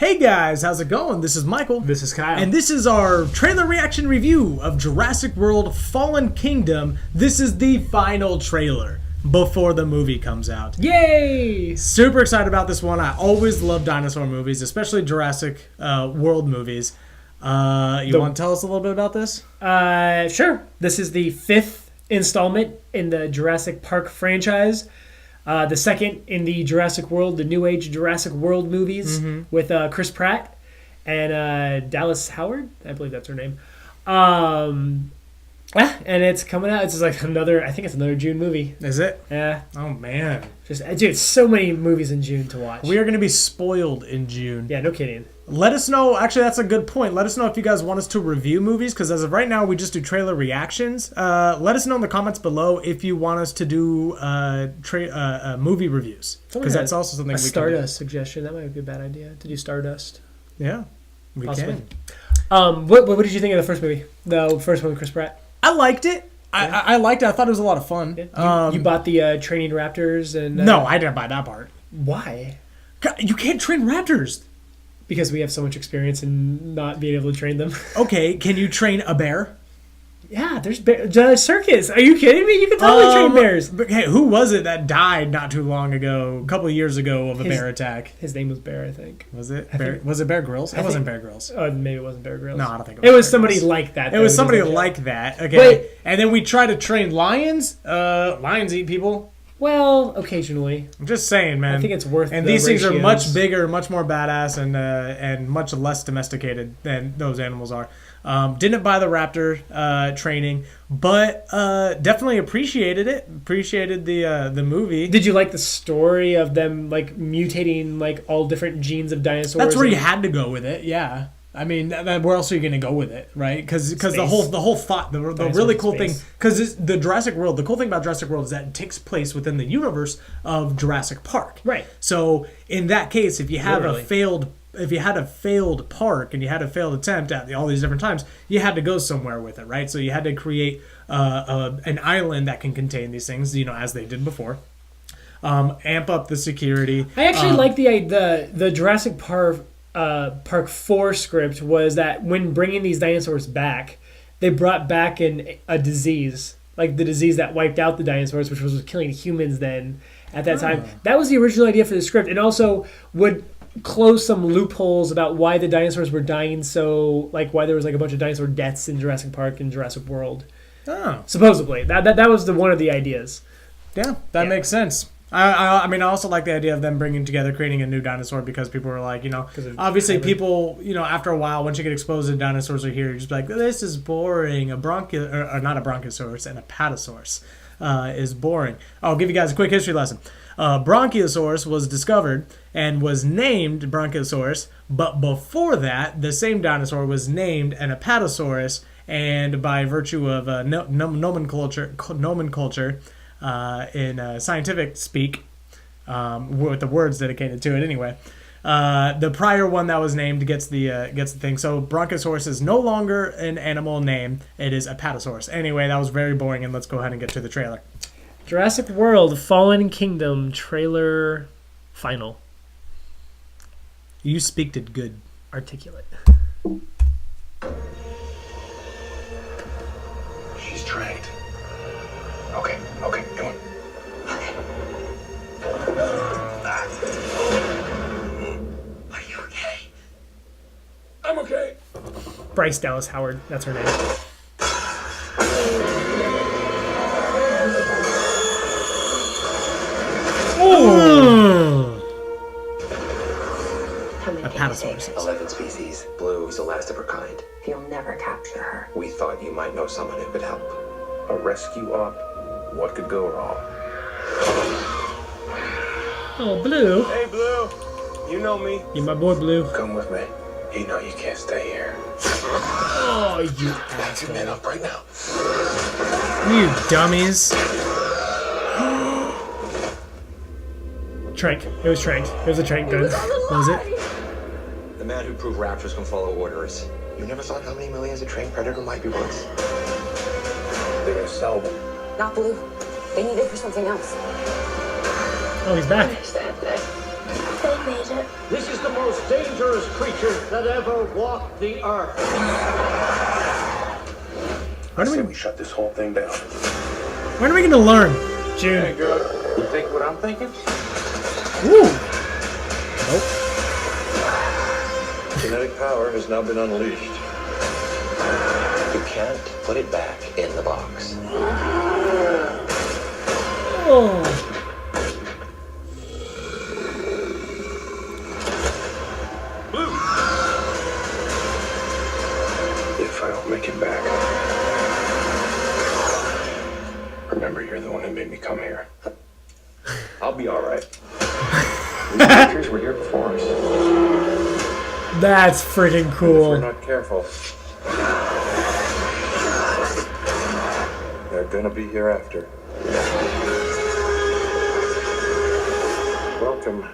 Hey guys, how's it going? This is Michael. This is Kyle. And this is our trailer reaction review of Jurassic World Fallen Kingdom. This is the final trailer before the movie comes out. Yay! Super excited about this one. I always love dinosaur movies, especially Jurassic World movies. You want to tell us a little bit about this? Sure. This is the 5th installment in the Jurassic Park franchise. The second in the Jurassic World, the New Age Jurassic World movies with Chris Pratt and Dallas Howard. I believe that's her name. And it's coming out. It's like another, I think it's another June movie. Is it? Yeah. Oh, man. Dude, so many movies in June to watch. We are going to be spoiled in June. Yeah, no kidding. Let us know. Actually, that's a good point. Let us know if you guys want us to review movies, because as of right now, we just do trailer reactions. Let us know in the comments below if you want us to do movie reviews, because that's also something we can do. Stardust suggestion. That might be a bad idea to do Stardust. Yeah, we can. What did you think of the first movie? The first one with Chris Pratt? I liked it. Yeah. I liked it. I thought it was a lot of fun. Yeah. You bought the training raptors and no, I didn't buy that part. Why? God, you can't train raptors. Because we have so much experience in not being able to train them. Okay, can you train a bear? Yeah, there's circus. Are you kidding me? You can totally train bears. But hey, who was it that died not too long ago, a couple of years ago, of a bear attack? His name was Bear, I think. Was it? Was it Bear Grylls? It wasn't Bear Grylls. Oh, maybe it wasn't Bear Grylls. No, I don't think it was somebody like that. It was somebody like that. Okay. Wait. And then we try to train lions. Lions eat people. Well, occasionally. I'm just saying, man. I think it's worth. And these things are much bigger, much more badass, and much less domesticated than those animals are. Didn't buy the raptor training, but definitely appreciated it. Appreciated the movie. Did you like the story of them like mutating like all different genes of dinosaurs? That's where you had to go with it. Yeah. I mean, where else are you going to go with it, right? Because the whole thought, the really cool thing, because the Jurassic World, the cool thing about Jurassic World is that it takes place within the universe of Jurassic Park. Right. So in that case, if you have a failed park and you had a failed attempt at all these different times, you had to go somewhere with it, right? So you had to create an island that can contain these things, as they did before. Amp up the security. I actually like the Jurassic Park. Park 4 script was that when bringing these dinosaurs back, they brought back a disease, like the disease that wiped out the dinosaurs, which was killing humans then at that time. That was the original idea for the script, and also would close some loopholes about why the dinosaurs were dying, so like why there was like a bunch of dinosaur deaths in Jurassic Park and Jurassic World. Oh. Supposedly. That was one of the ideas. Yeah, that makes sense. I mean, I also like the idea of them bringing together, creating a new dinosaur, because people were like, obviously people, after a while, once you get exposed to dinosaurs are here, you're just like, this is boring. Not a bronchosaurus, an apatosaurus is boring. I'll give you guys a quick history lesson. Bronchiosaurus was discovered and was named Bronchiosaurus, but before that, the same dinosaur was named an apatosaurus, and by virtue of nomenclature, in scientific speak, with the words dedicated to it anyway, the prior one that was named gets the thing. So Bronchosaurus is no longer an animal name; it is Apatosaurus. Anyway, that was very boring, and let's go ahead and get to the trailer. Jurassic World Fallen Kingdom trailer final. You speaked it good. Articulate. She's trained. Okay, come on. Are you okay? I'm okay. Bryce Dallas Howard, that's her name. Apatosaurus. 11 species. Blue is the last of her kind. You'll never capture her. We thought you might know someone who could help. A rescue op. What could go wrong? Oh, Blue. Hey, Blue. You know me. You my boy, Blue. Come with me. You know you can't stay here. Oh, you Got 2 men up right now. You dummies. Trank. It was Trank. It was a Trank gun. Was it? The man who proved raptors can follow orders. You never thought how many millions a trained predator might be worth? They're gonna sell them. Not Blue. They need it for something else. Oh, he's back. Understand that. made it. This is the most dangerous creature that ever walked the earth. When are we shut this whole thing down? When are we gonna learn? June. Hey, girl, you think what I'm thinking? Ooh. Nope. Genetic power has now been unleashed. You can't put it back in the box. Oh. If I don't make it back, remember you're the one who made me come here. I'll be all right. These creatures were here before us. That's freaking If cool. we're not careful, they're gonna be hereafter. Welcome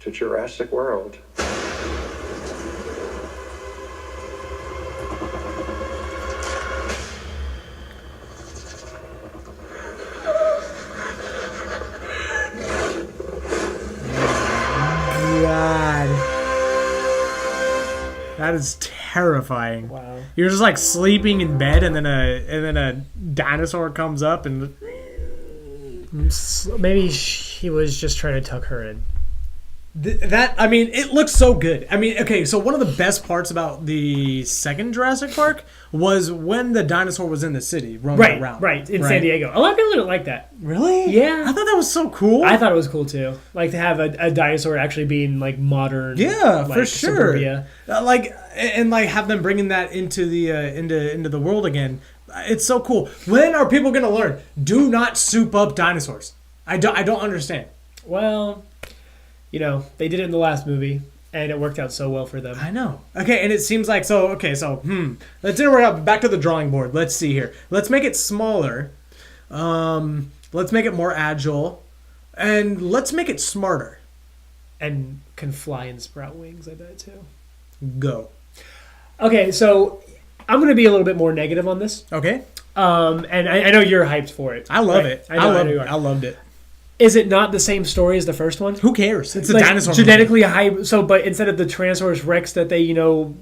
to Jurassic World. God. That is terrifying. Wow. You're just like sleeping in bed, and then a dinosaur comes up and Maybe he was just trying to tuck her in. it looks so good. I mean, okay, so one of the best parts about the second Jurassic Park was when the dinosaur was in the city roaming around. Right, in San Diego. A lot of people didn't like that. Really? Yeah. I thought that was so cool. I thought it was cool too. Like to have a dinosaur actually being like modern. Yeah, like, for sure. suburbia. And have them bringing that into the into the world again. It's so cool. When are people gonna learn? Do not soup up dinosaurs. I don't understand. Well, they did it in the last movie, and it worked out so well for them. I know. Okay, and it seems like let's work out. Back to the drawing board. Let's see here. Let's make it smaller. Let's make it more agile, and let's make it smarter. And can fly and sprout wings, I bet too. Go. Okay, so I'm going to be a little bit more negative on this. Okay. And I know you're hyped for it. I love right? it. I know you are. I loved it. Is it not the same story as the first one? Who cares? It's a like dinosaur. Genetically high. So, but instead of the Tyrannosaurus Rex that they,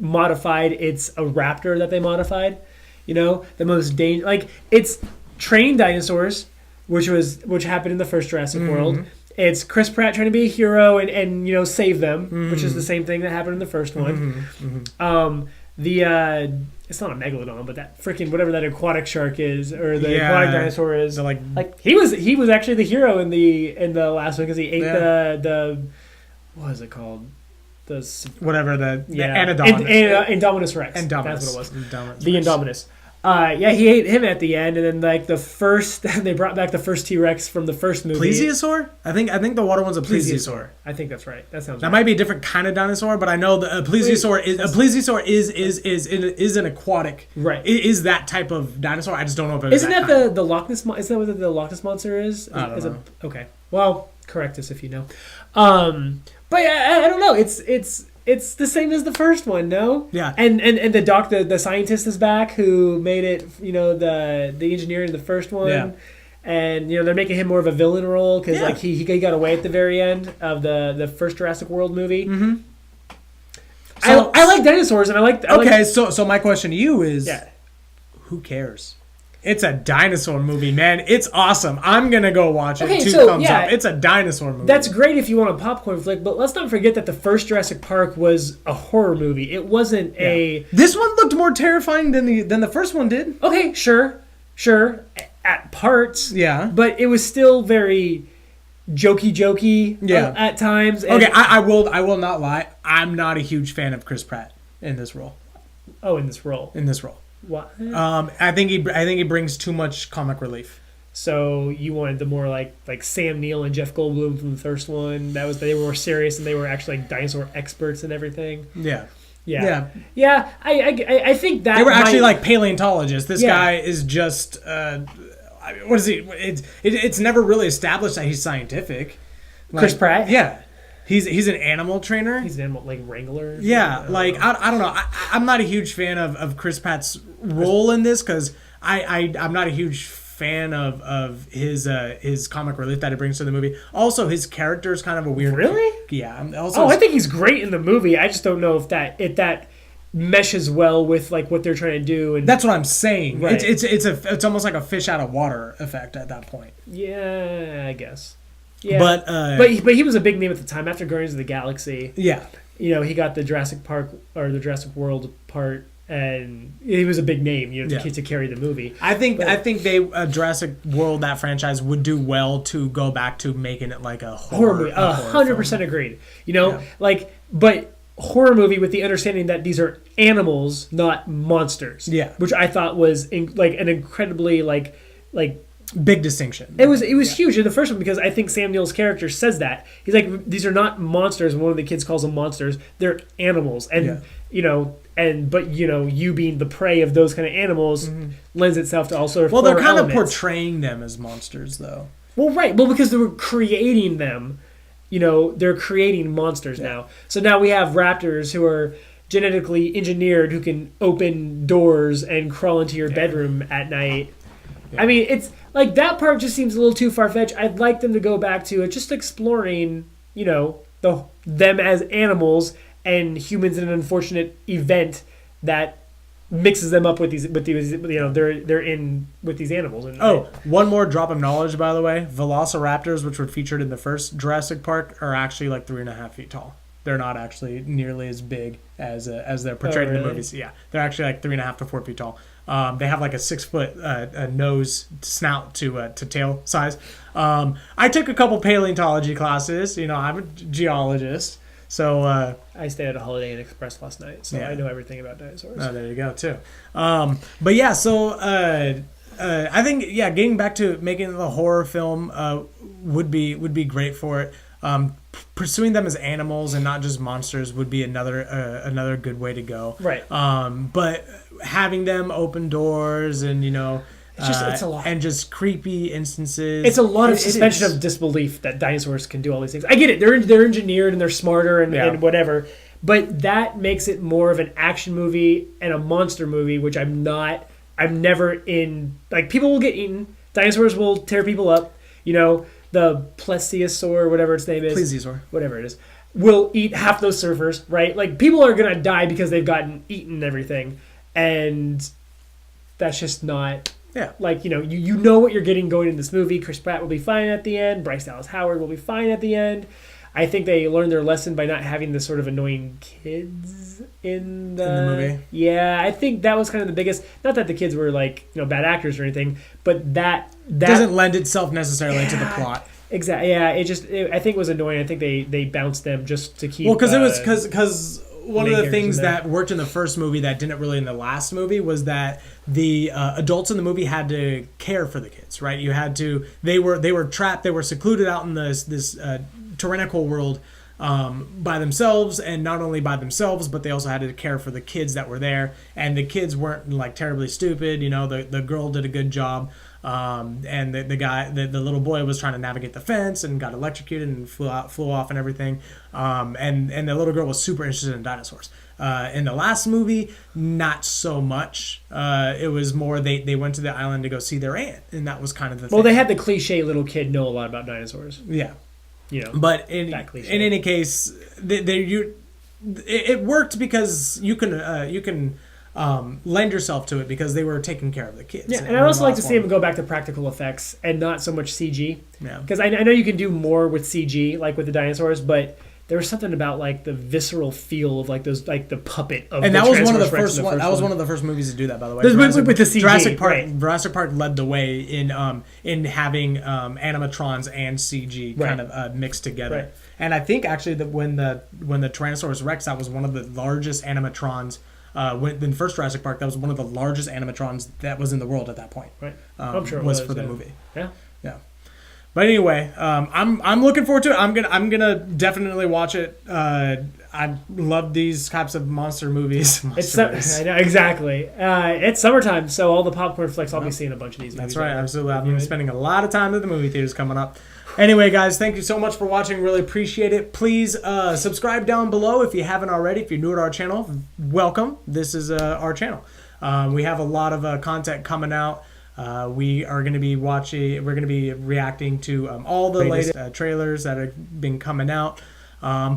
modified, it's a raptor that they modified. The most dangerous. Like it's trained dinosaurs, which happened in the first Jurassic World. It's Chris Pratt trying to be a hero and save them, which is the same thing that happened in the first one. It's not a megalodon, but that freaking whatever that aquatic shark is, or the aquatic dinosaur is, like he was actually the hero in the last one because he ate the what is it called? The Indominus Rex. Indominus. That's what it was. Indominus The Rex. Indominus. He ate him at the end, and then they brought back the first T-Rex from the first movie. Plesiosaur? I think the water one's a plesiosaur. I think that's right. That sounds. That might be a different kind of dinosaur, but I know the plesiosaur is an aquatic. Right. It is that type of dinosaur. I just don't know if it Isn't that the Loch Ness? Isn't that what the Loch Ness monster is? I don't know. Okay. Well, correct us if you know. But I don't know. It's the same as the first one, no? Yeah. And the scientist is back who made it, the engineer in the first one. Yeah. And they're making him more of a villain role because like he got away at the very end of the first Jurassic World movie. Mm-hmm. So, I like dinosaurs and I like. So my question to you is, who cares? It's a dinosaur movie, man. It's awesome. I'm gonna go watch it. 2 thumbs up. It's a dinosaur movie. That's great if you want a popcorn flick, but let's not forget that the first Jurassic Park was a horror movie. It wasn't a. This one looked more terrifying than the first one did. Okay, sure, at parts. Yeah, but it was still very jokey. Yeah. At times. And I will not lie. I'm not a huge fan of Chris Pratt in this role. Oh, in this role. What? I think he brings too much comic relief. So you wanted the more like Sam Neill and Jeff Goldblum from the first one. They were more serious and they were actually like dinosaur experts and everything. Yeah. I think that they were actually like paleontologists. This guy is just what is he? It's never really established that he's scientific. Chris Pratt. Yeah. He's an animal trainer. He's an animal wrangler. Yeah, I don't know. I'm not a huge fan of Chris Pratt's role in this because I'm not a huge fan of his comic relief that he brings to the movie. Also, his character is kind of a weird. Really? Yeah. I think he's great in the movie. I just don't know if that meshes well with like what they're trying to do. And that's what I'm saying. Right. It's almost like a fish out of water effect at that point. Yeah, I guess. Yeah, but he was a big name at the time after Guardians of the Galaxy. Yeah, he got the Jurassic Park or the Jurassic World part, and he was a big name, to carry the movie. I think they Jurassic World, that franchise would do well to go back to making it like a horror movie. 100% agreed. But horror movie with the understanding that these are animals, not monsters. Yeah, which I thought was an incredibly like big distinction. It was huge in the first one because I think Sam Neill's character says that. He's like, these are not monsters, and one of the kids calls them monsters. They're animals. And you being the prey of those kind of animals lends itself to all sort of Well, they're kind elements. of portraying them as monsters though. Well, right. Well, because they were creating them, they're creating monsters now. So now we have raptors who are genetically engineered who can open doors and crawl into your bedroom at night. Yeah. I mean, it's like that part just seems a little too far-fetched. I'd like them to go back to it, just exploring, them as animals and humans in an unfortunate event that mixes them up with these they're in with these animals. And one more drop of knowledge, by the way. Velociraptors, which were featured in the first Jurassic Park, are actually like 3.5 feet tall. They're not actually nearly as big as they're portrayed in the movies. Yeah, they're actually like 3.5 to 4 feet tall. They have like a 6 foot nose, snout to tail size. I took a couple paleontology classes. I'm a geologist, so I stayed at a Holiday Inn Express last night, so I know everything about dinosaurs. Oh, there you go too. But yeah, so I think getting back to making the horror film would be great for it. Pursuing them as animals and not just monsters would be another good way to go. Right. But having them open doors and it's a lot. And just creepy instances. It's a lot of suspension of disbelief that dinosaurs can do all these things. I get it. They're engineered and they're smarter and whatever. But that makes it more of an action movie and a monster movie, which I'm not. I'm never in. Like, people will get eaten. Dinosaurs will tear people up. The plesiosaur, whatever its name is. Plesiosaur. Whatever it is. Will eat half those surfers, right? Like, people are going to die because they've gotten eaten and everything. And that's just not... Yeah. Like, you know what you're getting going in this movie. Chris Pratt will be fine at the end. Bryce Dallas Howard will be fine at the end. I think they learned their lesson by not having the sort of annoying kids in the movie. Yeah, I think that was kind of the biggest... Not that the kids were, bad actors or anything, but that doesn't lend itself necessarily to the plot. Exactly. Yeah, I think it was annoying. I think they bounced them just to keep... Well, because one of the things that worked in the first movie that didn't really in the last movie was that the adults in the movie had to care for the kids, right? You had to... They were trapped. They were secluded out in this tyrannical world by themselves, and not only by themselves, but they also had to care for the kids that were there. And the kids weren't terribly stupid. The girl did a good job. And the little boy was trying to navigate the fence and got electrocuted and flew off and everything. And the little girl was super interested in dinosaurs. In the last movie, not so much. It was more they went to the island to go see their aunt, and that was kind of the thing. Well, they had the cliche little kid know a lot about dinosaurs. Yeah. But in any case, it worked because you can lend yourself to it because they were taking care of the kids. Yeah, and I'd also like to see them go back to practical effects and not so much CG. Yeah. Because I know you can do more with CG, like with the dinosaurs, but there was something about the visceral feel of those the puppet of. And that was one of the first one. That was one of the first movies to do that, by the way. With the CG, Jurassic Park. right. Jurassic Park led the way in having animatrons and CG kind of mixed together. Right. And I think actually that when the Tyrannosaurus Rex, that was one of the largest animatrons. In the first Jurassic Park, that was one of the largest animatrons that was in the world at that point. Right. I'm sure it was for the movie. Yeah. Yeah. But anyway, I'm looking forward to it. I'm gonna definitely watch it. I love these types of monster movies. I know, exactly. It's summertime, so all the popcorn flicks, I'll be seeing a bunch of these movies. That's right, absolutely. I've been spending a lot of time at the movie theaters coming up. Anyway, guys, thank you so much for watching. Really appreciate it. Please subscribe down below if you haven't already. If you're new to our channel, welcome. This is our channel. We have a lot of content coming out. We are going to be watching. We're going to be reacting to all the latest trailers that have been coming out.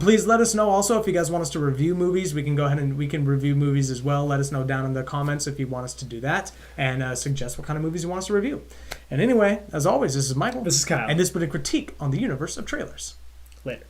Please let us know also if you guys want us to review movies. We can go ahead and we can review movies as well. Let us know down in the comments if you want us to do that, and suggest what kind of movies you want us to review. And anyway, as always, this is Michael. This is Kyle. And this has been a critique on the universe of trailers. Later.